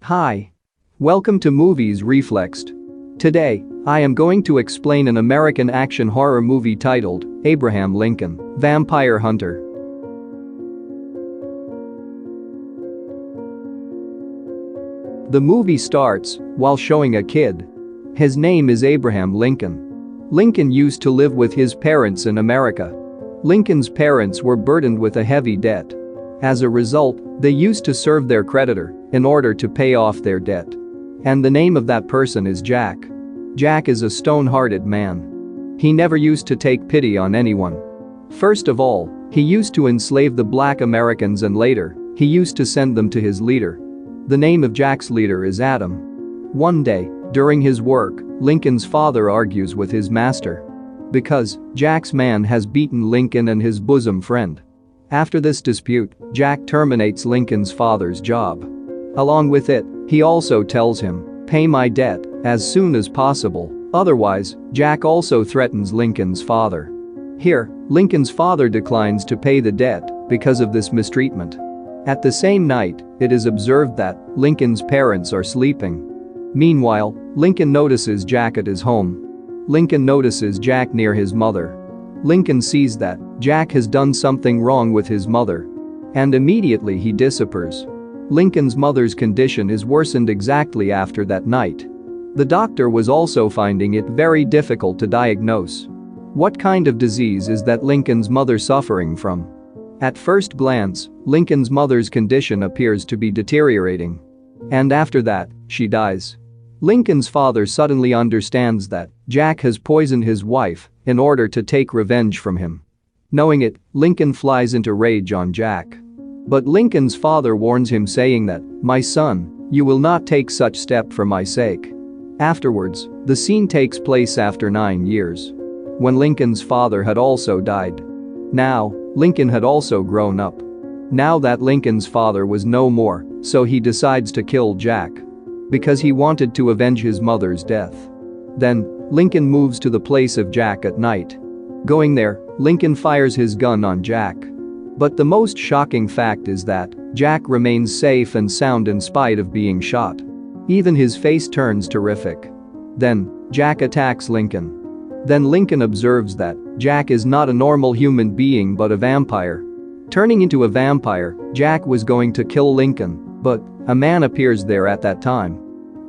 Hi. Welcome to Movies Reflexed. Today, I am going to explain an American action horror movie titled Abraham Lincoln, Vampire Hunter. The movie starts while showing a kid. His name is Abraham Lincoln. Lincoln used to live with his parents in America. Lincoln's parents were burdened with a heavy debt. As a result, they used to serve their creditor in order to pay off their debt. And the name of that person is Jack. Jack is a stone-hearted man. He never used to take pity on anyone. First of all, he used to enslave the black Americans, and later, he used to send them to his leader. The name of Jack's leader is Adam. One day, during his work, Lincoln's father argues with his master. Because Jack's man has beaten Lincoln and his bosom friend. After this dispute, Jack terminates Lincoln's father's job. Along with it, he also tells him, "Pay my debt as soon as possible, otherwise." Jack also threatens Lincoln's father. Here, Lincoln's father declines to pay the debt because of this mistreatment. At the same night, it is observed that Lincoln's parents are sleeping. Meanwhile, Lincoln notices Jack at his home. Lincoln notices Jack near his mother. Lincoln sees that Jack has done something wrong with his mother. And immediately he disappears. Lincoln's mother's condition is worsened exactly after that night. The doctor was also finding it very difficult to diagnose. What kind of disease is that Lincoln's mother suffering from? At first glance, Lincoln's mother's condition appears to be deteriorating. And after that, she dies. Lincoln's father suddenly understands that Jack has poisoned his wife in order to take revenge from him. Knowing it, Lincoln flies into rage on Jack. But Lincoln's father warns him, saying that, "My son, you will not take such step for my sake." Afterwards, the scene takes place after 9 years. When Lincoln's father had also died. Now, Lincoln had also grown up. Now that Lincoln's father was no more, so he decides to kill Jack. Because he wanted to avenge his mother's death. Then, Lincoln moves to the place of Jack at night. Going there, Lincoln fires his gun on Jack. But the most shocking fact is that Jack remains safe and sound in spite of being shot. Even his face turns terrific. Then, Jack attacks Lincoln. Then Lincoln observes that Jack is not a normal human being but a vampire. Turning into a vampire, Jack was going to kill Lincoln, but a man appears there at that time.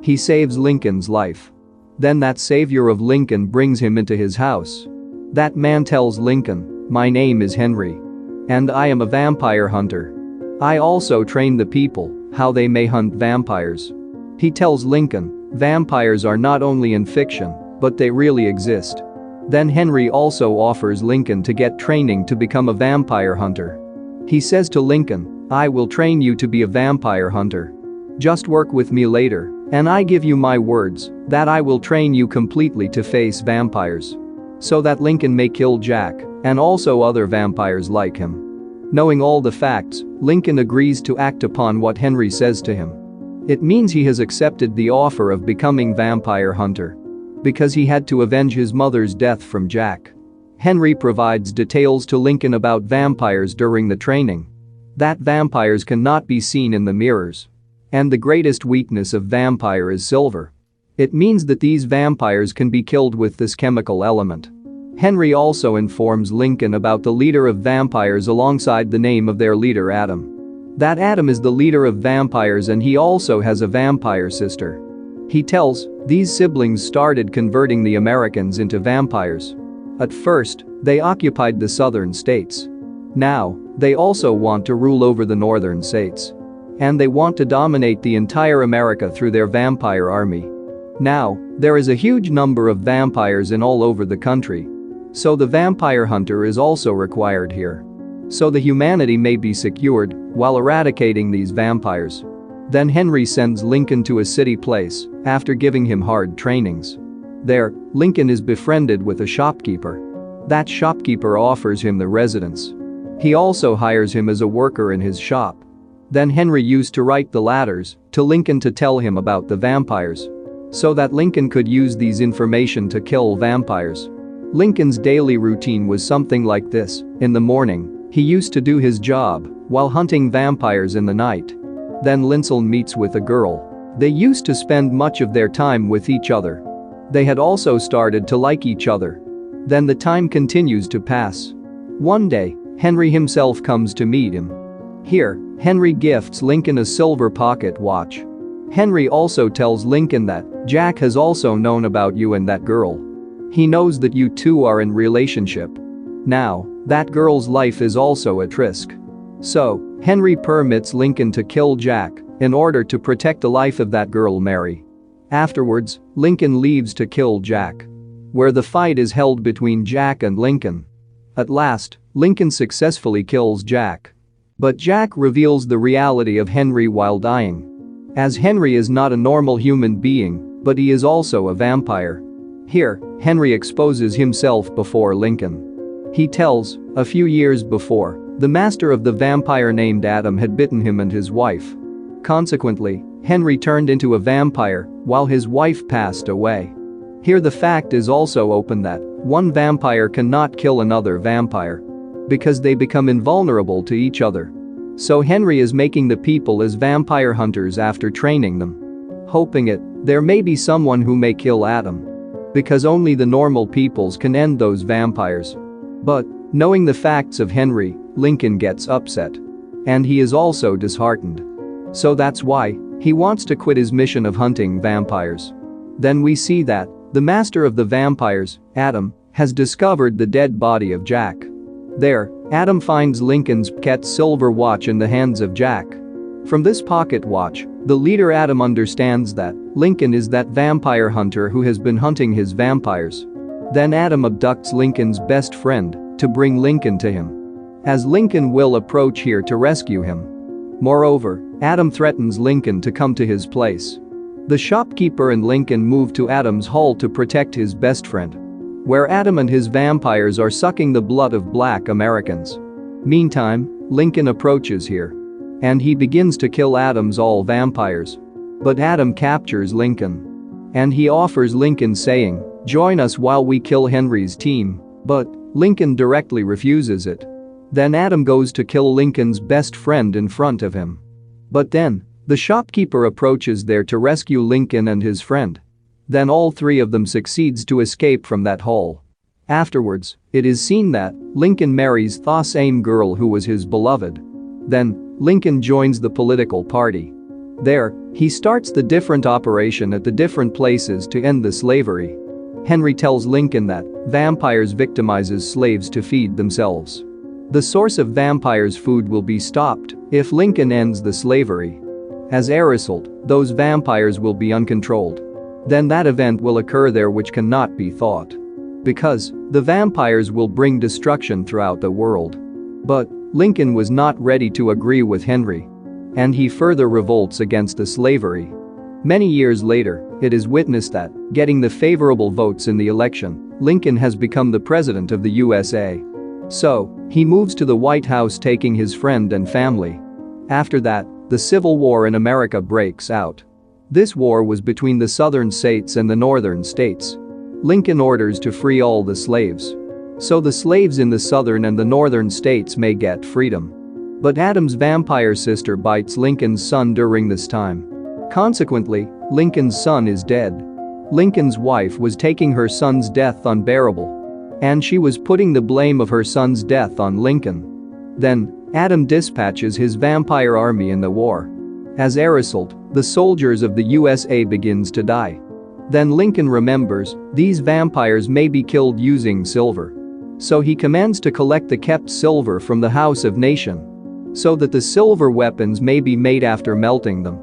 He saves Lincoln's life. Then that savior of Lincoln brings him into his house. That man tells Lincoln, "My name is Henry. And I am a vampire hunter. I also train the people how they may hunt vampires." He tells Lincoln, vampires are not only in fiction, but they really exist. Then Henry also offers Lincoln to get training to become a vampire hunter. He says to Lincoln, "I will train you to be a vampire hunter. Just work with me later, and I give you my words that I will train you completely to face vampires." So that Lincoln may kill Jack and also other vampires like him. Knowing all the facts, Lincoln agrees to act upon what Henry says to him. It means he has accepted the offer of becoming vampire hunter. Because he had to avenge his mother's death from Jack. Henry provides details to Lincoln about vampires during the training. That vampires cannot be seen in the mirrors. And the greatest weakness of vampire is silver. It means that these vampires can be killed with this chemical element. Henry also informs Lincoln about the leader of vampires alongside the name of their leader, Adam. That Adam is the leader of vampires and he also has a vampire sister. He tells, these siblings started converting the Americans into vampires. At first, they occupied the southern states. Now, they also want to rule over the northern states. And they want to dominate the entire America through their vampire army. Now, there is a huge number of vampires in all over the country. So the vampire hunter is also required here. So the humanity may be secured while eradicating these vampires. Then Henry sends Lincoln to a city place after giving him hard trainings. There, Lincoln is befriended with a shopkeeper. That shopkeeper offers him the residence. He also hires him as a worker in his shop. Then Henry used to write the letters to Lincoln to tell him about the vampires. So that Lincoln could use these information to kill vampires. Lincoln's daily routine was something like this. In the morning, he used to do his job while hunting vampires in the night. Then Lincoln meets with a girl. They used to spend much of their time with each other. They had also started to like each other. Then the time continues to pass. One day, Henry himself comes to meet him. Here, Henry gifts Lincoln a silver pocket watch. Henry also tells Lincoln that Jack has also known about you and that girl. He knows that you two are in relationship. Now, that girl's life is also at risk. So, Henry permits Lincoln to kill Jack in order to protect the life of that girl Mary. Afterwards, Lincoln leaves to kill Jack. Where the fight is held between Jack and Lincoln. At last, Lincoln successfully kills Jack. But Jack reveals the reality of Henry while dying. As Henry is not a normal human being, but he is also a vampire. Here, Henry exposes himself before Lincoln. He tells, a few years before, the master of the vampire named Adam had bitten him and his wife. Consequently, Henry turned into a vampire while his wife passed away. Here the fact is also open that one vampire cannot kill another vampire because they become invulnerable to each other. So Henry is making the people as vampire hunters after training them. Hoping there may be someone who may kill Adam. Because only the normal peoples can end those vampires. But, knowing the facts of Henry, Lincoln gets upset. And he is also disheartened. So that's why he wants to quit his mission of hunting vampires. Then we see that the master of the vampires, Adam, has discovered the dead body of Jack. There, Adam finds Lincoln's pocket silver watch in the hands of Jack. From this pocket watch, the leader Adam understands that Lincoln is that vampire hunter who has been hunting his vampires. Then Adam abducts Lincoln's best friend to bring Lincoln to him. As Lincoln will approach here to rescue him. Moreover, Adam threatens Lincoln to come to his place. The shopkeeper and Lincoln move to Adam's hall to protect his best friend. Where Adam and his vampires are sucking the blood of black Americans. Meantime, Lincoln approaches here. And he begins to kill Adam's all vampires. But Adam captures Lincoln. And he offers Lincoln saying, join us while we kill Henry's team. But Lincoln directly refuses it. Then Adam goes to kill Lincoln's best friend in front of him. But then, the shopkeeper approaches there to rescue Lincoln and his friend. Then all three of them succeeds to escape from that hall. Afterwards, it is seen that Lincoln marries the same girl who was his beloved. Then, Lincoln joins the political party. There, he starts the different operation at the different places to end the slavery. Henry tells Lincoln that vampires victimizes slaves to feed themselves. The source of vampires' food will be stopped if Lincoln ends the slavery. As a result, those vampires will be uncontrolled. Then that event will occur there which cannot be thought. Because the vampires will bring destruction throughout the world. But Lincoln was not ready to agree with Henry. And he further revolts against the slavery. Many years later, it is witnessed that, getting the favorable votes in the election, Lincoln has become the president of the USA. So, he moves to the White House taking his friend and family. After that, the Civil War in America breaks out. This war was between the southern states and the northern states. Lincoln orders to free all the slaves. So the slaves in the southern and the northern states may get freedom. But Adam's vampire sister bites Lincoln's son during this time. Consequently, Lincoln's son is dead. Lincoln's wife was taking her son's death unbearable. And she was putting the blame of her son's death on Lincoln. Then, Adam dispatches his vampire army in the war. As a result, the soldiers of the USA begins to die. Then Lincoln remembers, these vampires may be killed using silver. So he commands to collect the kept silver from the House of Nation. So that the silver weapons may be made after melting them.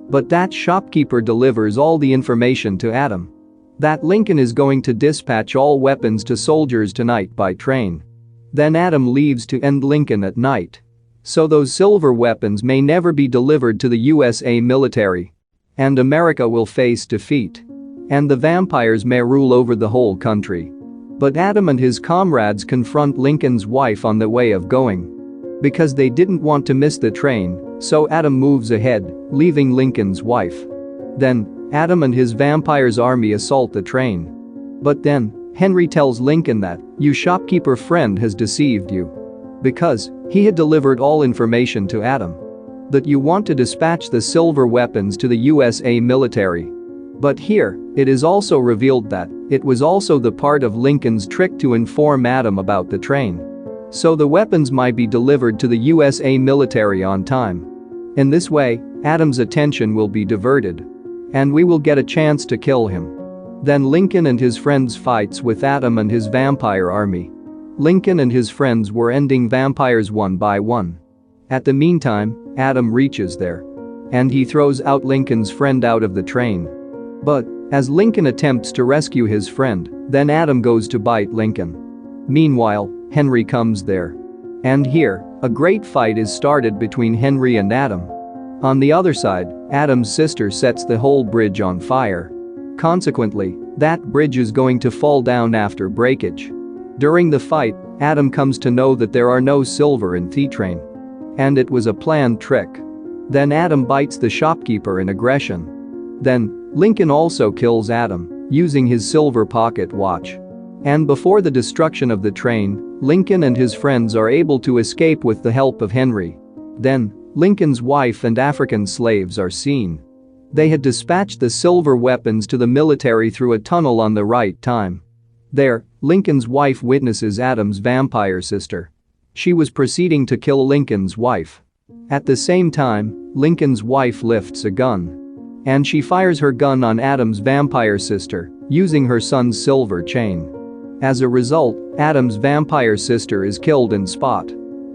But that shopkeeper delivers all the information to Adam. That Lincoln is going to dispatch all weapons to soldiers tonight by train. Then Adam leaves to end Lincoln at night. So those silver weapons may never be delivered to the USA military. And America will face defeat. And the vampires may rule over the whole country. But Adam and his comrades confront Lincoln's wife on the way of going. Because they didn't want to miss the train, so Adam moves ahead, leaving Lincoln's wife. Then, Adam and his vampires' army assault the train. But then, Henry tells Lincoln that, your shopkeeper friend has deceived you. Because he had delivered all information to Adam. that you want to dispatch the silver weapons to the USA military. But here, it is also revealed that it was also the part of Lincoln's trick to inform Adam about the train. So the weapons might be delivered to the USA military on time. In this way, Adam's attention will be diverted. And we will get a chance to kill him. Then Lincoln and his friends fights with Adam and his vampire army. Lincoln and his friends were ending vampires one by one. At the meantime, Adam reaches there. And he throws out Lincoln's friend out of the train. But, as Lincoln attempts to rescue his friend, then Adam goes to bite Lincoln. Meanwhile, Henry comes there. And here, a great fight is started between Henry and Adam. On the other side, Adam's sister sets the whole bridge on fire. Consequently, that bridge is going to fall down after breakage. During the fight, Adam comes to know that there are no silver in the train. And it was a planned trick. Then Adam bites the shopkeeper in aggression. Then, Lincoln also kills Adam, using his silver pocket watch. And before the destruction of the train, Lincoln and his friends are able to escape with the help of Henry. Then, Lincoln's wife and African slaves are seen. They had dispatched the silver weapons to the military through a tunnel on the right time. There, Lincoln's wife witnesses Adam's vampire sister. She was proceeding to kill Lincoln's wife. At the same time, Lincoln's wife lifts a gun. And she fires her gun on Adam's vampire sister, using her son's silver chain. As a result, Adam's vampire sister is killed in spot.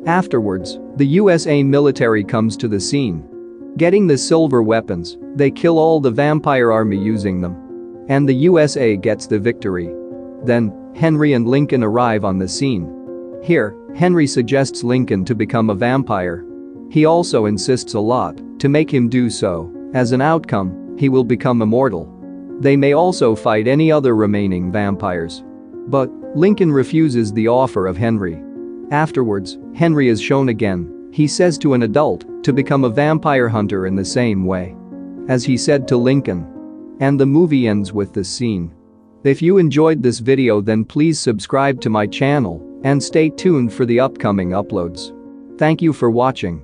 Afterwards, the USA military comes to the scene. Getting the silver weapons, they kill all the vampire army using them. And the USA gets the victory. Then, Henry and Lincoln arrive on the scene. Here, Henry suggests Lincoln to become a vampire. He also insists a lot to make him do so. As an outcome, he will become immortal. They may also fight any other remaining vampires. But Lincoln refuses the offer of Henry. Afterwards, Henry is shown again. He says to an adult to become a vampire hunter in the same way as he said to Lincoln. And the movie ends with this scene. If you enjoyed this video, then please subscribe to my channel and stay tuned for the upcoming uploads. Thank you for watching.